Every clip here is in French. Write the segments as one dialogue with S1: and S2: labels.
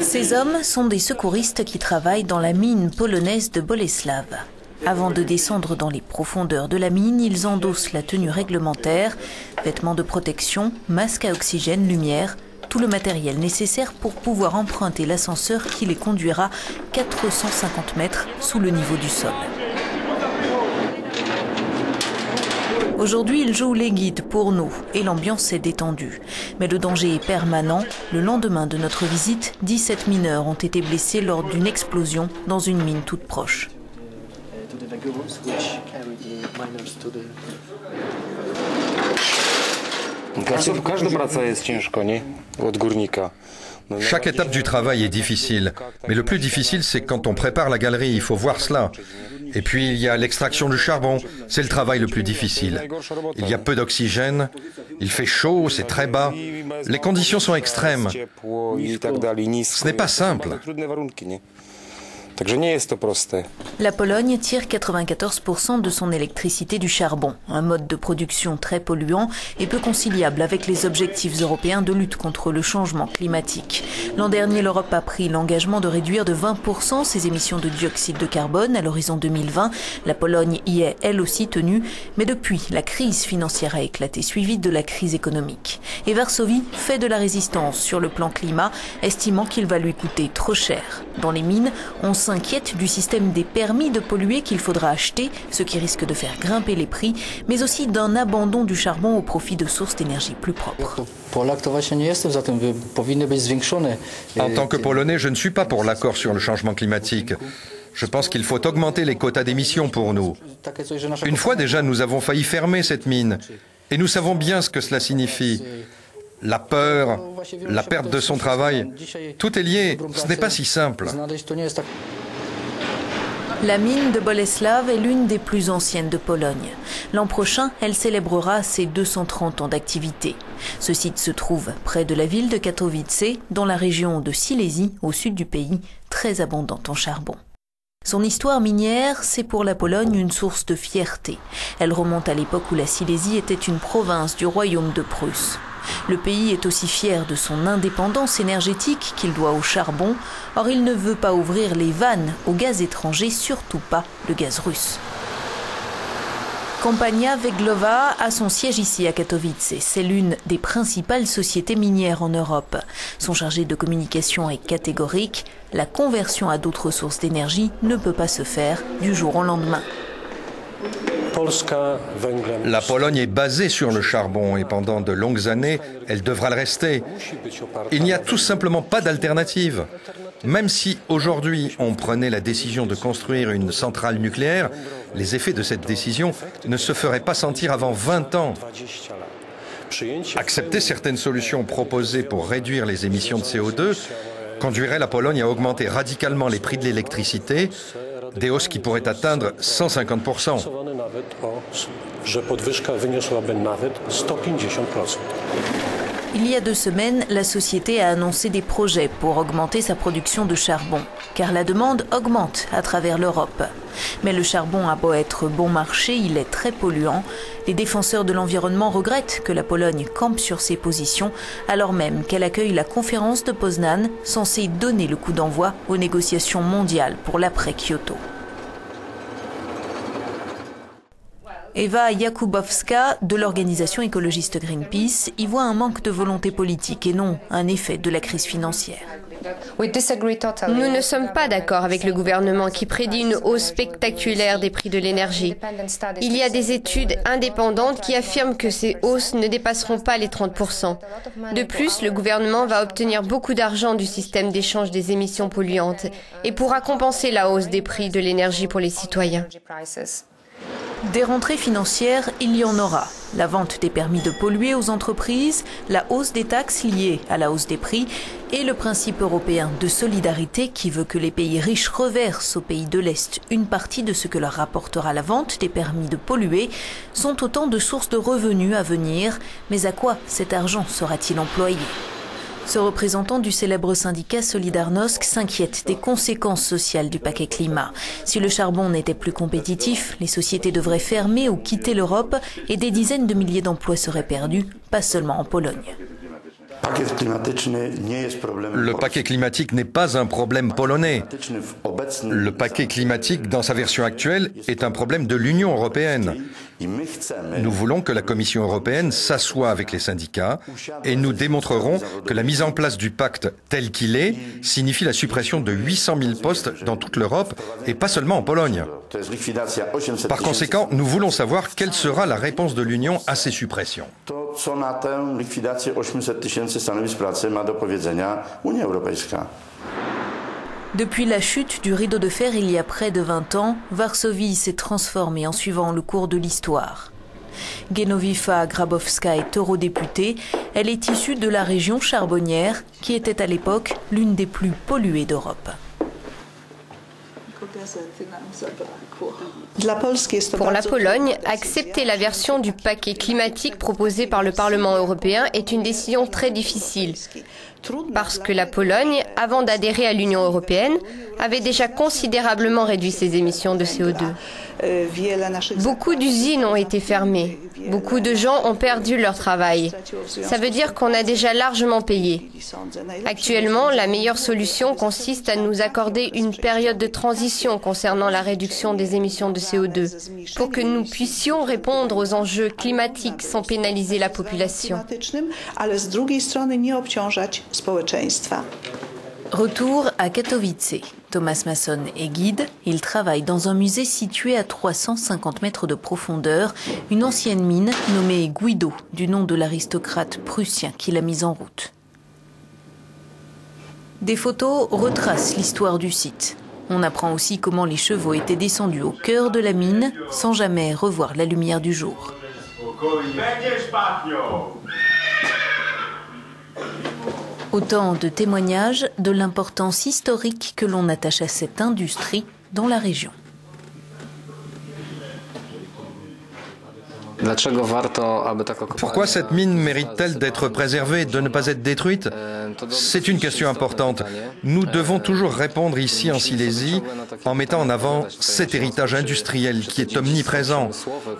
S1: Ces hommes sont des secouristes qui travaillent dans la mine polonaise de Bolesław. Avant de descendre dans les profondeurs de la mine, ils endossent la tenue réglementaire, vêtements de protection, masques à oxygène, lumière, tout le matériel nécessaire pour pouvoir emprunter l'ascenseur qui les conduira 450 mètres sous le niveau du sol. Aujourd'hui, ils jouent les guides pour nous et l'ambiance est détendue. Mais le danger est permanent. Le lendemain de notre visite, 17 mineurs ont été blessés lors d'une explosion dans une mine toute proche.
S2: Chaque étape du travail est difficile, mais le plus difficile, c'est quand on prépare la galerie, il faut voir cela. Et puis il y a l'extraction du charbon, c'est le travail le plus difficile. Il y a peu d'oxygène, il fait chaud, c'est très bas, les conditions sont extrêmes. Ce n'est pas simple.
S1: La Pologne tire 94% de son électricité du charbon, un mode de production très polluant et peu conciliable avec les objectifs européens de lutte contre le changement climatique. L'an dernier, l'Europe a pris l'engagement de réduire de 20% ses émissions de dioxyde de carbone à l'horizon 2020. La Pologne y est elle aussi tenue, mais depuis, la crise financière a éclaté, suivie de la crise économique. Et Varsovie fait de la résistance sur le plan climat, estimant qu'il va lui coûter trop cher. Dans les mines, on s'inquiète du système des permis de polluer qu'il faudra acheter, ce qui risque de faire grimper les prix, mais aussi d'un abandon du charbon au profit de sources d'énergie plus propres.
S2: En tant que Polonais, je ne suis pas pour l'accord sur le changement climatique. Je pense qu'il faut augmenter les quotas d'émissions pour nous. Une fois déjà, nous avons failli fermer cette mine. Et nous savons bien ce que cela signifie. La peur, la perte de son travail, tout est lié. Ce n'est pas si simple.
S1: La mine de Bolesław est l'une des plus anciennes de Pologne. L'an prochain, elle célébrera ses 230 ans d'activité. Ce site se trouve près de la ville de Katowice, dans la région de Silésie, au sud du pays, très abondante en charbon. Son histoire minière, c'est pour la Pologne une source de fierté. Elle remonte à l'époque où la Silésie était une province du royaume de Prusse. Le pays est aussi fier de son indépendance énergétique qu'il doit au charbon. Or, il ne veut pas ouvrir les vannes au gaz étranger, surtout pas le gaz russe. Kompania Węglowa a son siège ici à Katowice. C'est l'une des principales sociétés minières en Europe. Son chargé de communication est catégorique. La conversion à d'autres sources d'énergie ne peut pas se faire du jour au lendemain.
S2: La Pologne est basée sur le charbon et pendant de longues années, elle devra le rester. Il n'y a tout simplement pas d'alternative. Même si aujourd'hui on prenait la décision de construire une centrale nucléaire, les effets de cette décision ne se feraient pas sentir avant 20 ans. Accepter certaines solutions proposées pour réduire les émissions de CO2 conduirait la Pologne à augmenter radicalement les prix de l'électricité, des hausses qui pourraient atteindre 150%.
S1: Il y a 2 semaines, la société a annoncé des projets pour augmenter sa production de charbon, car la demande augmente à travers l'Europe. Mais le charbon a beau être bon marché, il est très polluant. Les défenseurs de l'environnement regrettent que la Pologne campe sur ses positions, alors même qu'elle accueille la conférence de Poznan, censée donner le coup d'envoi aux négociations mondiales pour l'après-Kyoto. Eva Jakubowska, de l'organisation écologiste Greenpeace, y voit un manque de volonté politique et non un effet de la crise financière.
S3: Nous ne sommes pas d'accord avec le gouvernement qui prédit une hausse spectaculaire des prix de l'énergie. Il y a des études indépendantes qui affirment que ces hausses ne dépasseront pas les 30%. De plus, le gouvernement va obtenir beaucoup d'argent du système d'échange des émissions polluantes et pourra compenser la hausse des prix de l'énergie pour les citoyens.
S1: Des rentrées financières, il y en aura. La vente des permis de polluer aux entreprises, la hausse des taxes liées à la hausse des prix et le principe européen de solidarité qui veut que les pays riches reversent aux pays de l'Est une partie de ce que leur rapportera la vente des permis de polluer sont autant de sources de revenus à venir. Mais à quoi cet argent sera-t-il employé ? Ce représentant du célèbre syndicat Solidarnosc s'inquiète des conséquences sociales du paquet climat. Si le charbon n'était plus compétitif, les sociétés devraient fermer ou quitter l'Europe et des dizaines de milliers d'emplois seraient perdus, pas seulement en Pologne.
S2: Le paquet climatique n'est pas un problème polonais. Le paquet climatique, dans sa version actuelle, est un problème de l'Union européenne. Nous voulons que la Commission européenne s'assoie avec les syndicats et nous démontrerons que la mise en place du pacte tel qu'il est signifie la suppression de 800 000 postes dans toute l'Europe et pas seulement en Pologne. Par conséquent, nous voulons savoir quelle sera la réponse de l'Union à ces suppressions.
S1: Depuis la chute du rideau de fer il y a près de 20 ans, Varsovie s'est transformée en suivant le cours de l'histoire. Genowifa Grabowska est eurodéputée. Elle est issue de la région charbonnière qui était à l'époque l'une des plus polluées d'Europe.
S3: Pour la Pologne, accepter la version du paquet climatique proposée par le Parlement européen est une décision très difficile. Parce que la Pologne, avant d'adhérer à l'Union européenne, avait déjà considérablement réduit ses émissions de CO2. Beaucoup d'usines ont été fermées. Beaucoup de gens ont perdu leur travail. Ça veut dire qu'on a déjà largement payé. Actuellement, la meilleure solution consiste à nous accorder une période de transition concernant la réduction des émissions de CO2 pour que nous puissions répondre aux enjeux climatiques sans pénaliser la population.
S1: Retour à Katowice. Thomas Masson est guide. Il travaille dans un musée situé à 350 mètres de profondeur, une ancienne mine nommée Guido, du nom de l'aristocrate prussien qui l'a mise en route. Des photos retracent l'histoire du site. On apprend aussi comment les chevaux étaient descendus au cœur de la mine sans jamais revoir la lumière du jour. Autant de témoignages de l'importance historique que l'on attache à cette industrie dans la région.
S2: Pourquoi cette mine mérite-t-elle d'être préservée, de ne pas être détruite? C'est une question importante. Nous devons toujours répondre ici en Silésie en mettant en avant cet héritage industriel qui est omniprésent,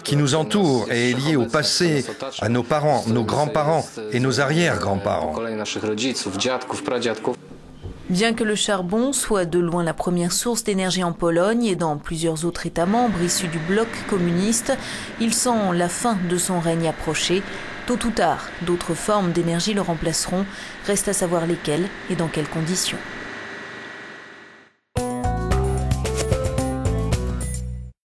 S2: qui nous entoure et est lié au passé, à nos parents, nos grands-parents et nos arrière-grands-parents.
S1: Bien que le charbon soit de loin la première source d'énergie en Pologne et dans plusieurs autres États membres issus du bloc communiste, il sent la fin de son règne approcher. Tôt ou tard, d'autres formes d'énergie le remplaceront. Reste à savoir lesquelles et dans quelles conditions.